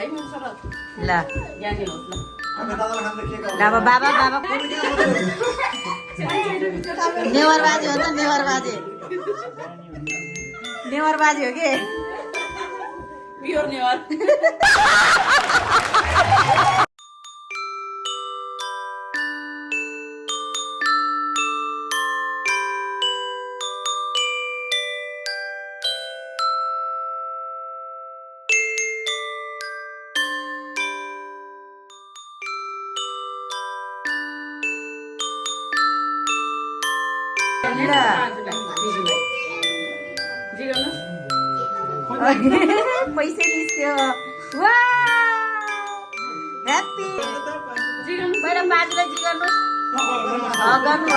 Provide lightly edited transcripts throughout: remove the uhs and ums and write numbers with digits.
ल अब बाबा नेवर बाजे हो त नेवर बाजे हो के प्योर नेवर पैसा निस्क्यो वा ह्याप्पी पहिला बाजुलाई जिगाउनुहोस् गर्नु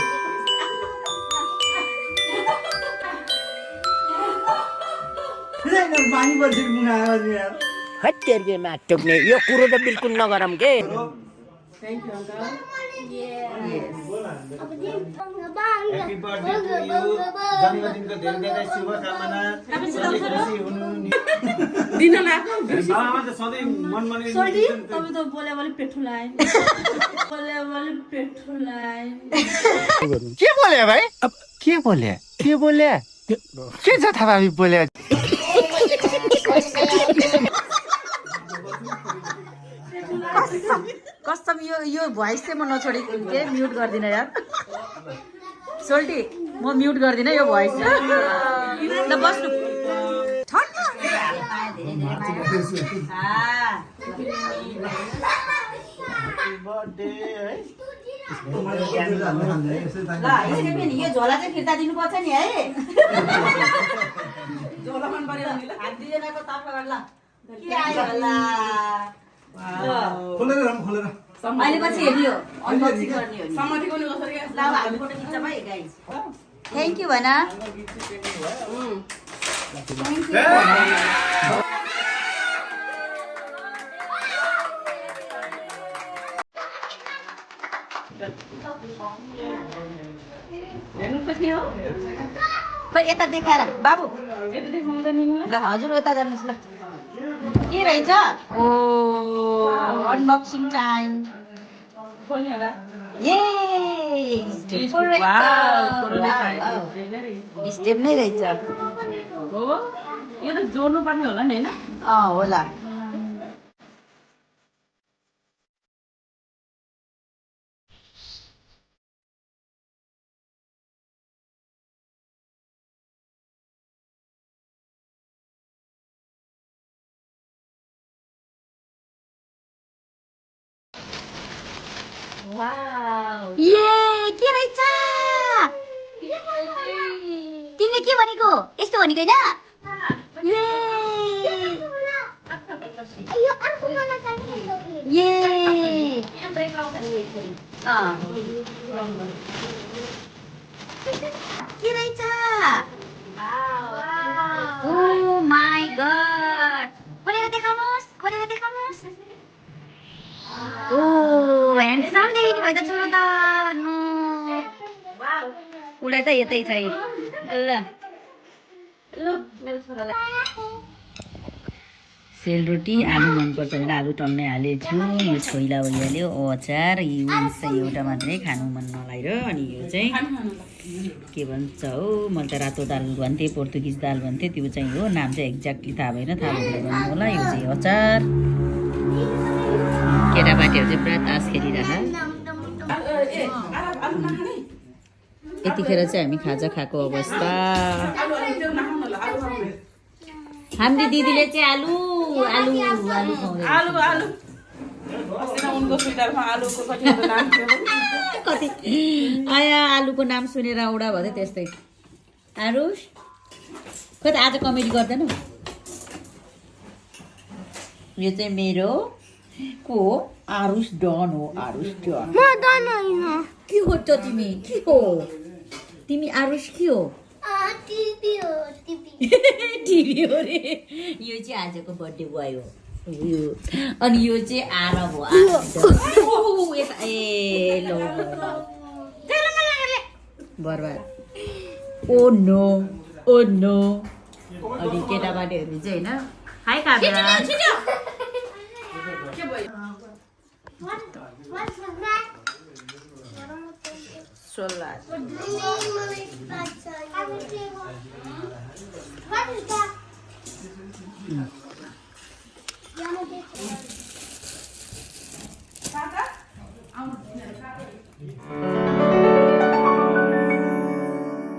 पानी पर्छ हत्तेर्केमा टोक्ने यो कुरो त बिल्कुल नगरौँ के thank you uncle happy birthday to you जन्मदिनको धेरै धेरै शुभकामना खुसी हुनु दिन लाग्यो बाबामा त सधैँ मनमा नै सोल्टी तपाईँ त बोले पेट्रोल के बोले भाइ के बोले के छ थाहा बोले कस्टम यो भोइस चाहिँ म नछोडी के म्युट गर्दिनँ यार सोल्टी म म्युट गर्दिनँ यो भोइस ल बस्नु यो झोला चाहिँ फिर्ता दिनुपर्छ नि है झोला मन पर्यो हात दिएनको तर्फबाट ल के आयो होला खोलेर अहिले पछि हेर्ने हो अनबक्सिङ गर्ने हो समातिको नि कसरी ल हामी फोटो खिच्छ भाइ गाइस थ्यांक यू भन हेर्नु पर्ने हो खोइ यता देखाएर बाबु यता देखाउँदैन नि ल हजुर यता जानुहोस् ल के रहेछ ओ अनबक्सिङ टाइम खोल्ने होला ये स्टेप नै रहेछ हो यो त जोड्नु पर्ने होला नि हैन होला ये के रहेछ तिमीले के भनेको यस्तो भनेको होइन के रहेछ ओ माई गॉड खोलेर देखाउनुहोस् ओ ह्यान्डसम देखिने भयो त छोरो त उसलाई त यतै छ ल मेरो छोरालाई सेलरोटी आलु मनपर्छ भनेर आलु टन्नै हालेछु यो छोइला भइहाल्यो अचार यो चाहिँ एउटा मात्रै खानु मन नलाग्यो अनि यो चाहिँ के भन्छ हौ मैले त रातो दाल भन्थेँ पोर्तुगिज दाल भन्थेँ त्यो चाहिँ हो नाम चाहिँ एक्ज्याक्टली थाहा भएन थाहा भएर भन्नु होला यो चाहिँ अचार केटापाटीहरू चाहिँ पुरा तास खेलिरह यतिखेर चाहिँ हामी खाजा खाएको अवस्था हाम्रो दिदीले चाहिँ आलु आलु आलु खुवाउँदै आलु उनको स्विटरमा आलुको नाम कति आया आलुको नाम सुनेर उडा भयो त्यस्तै आरुष खोइ त आज कमेडी गर्दैनौ यो चाहिँ मेरो को आरुष डन हो आरुष डन म डन होइन के हो त तिमी के हो तिमी आरुष के हो टिभी हो टिभी टिभी हो रे यो चाहिँ आजको बर्थडे बोय हो यो अनि यो चाहिँ आरब हो ए लो बर्बाद ओ नो अनि केटाबाटीहरू चाहिँ होइन हाई काभ्रा What is that? सोला What is that?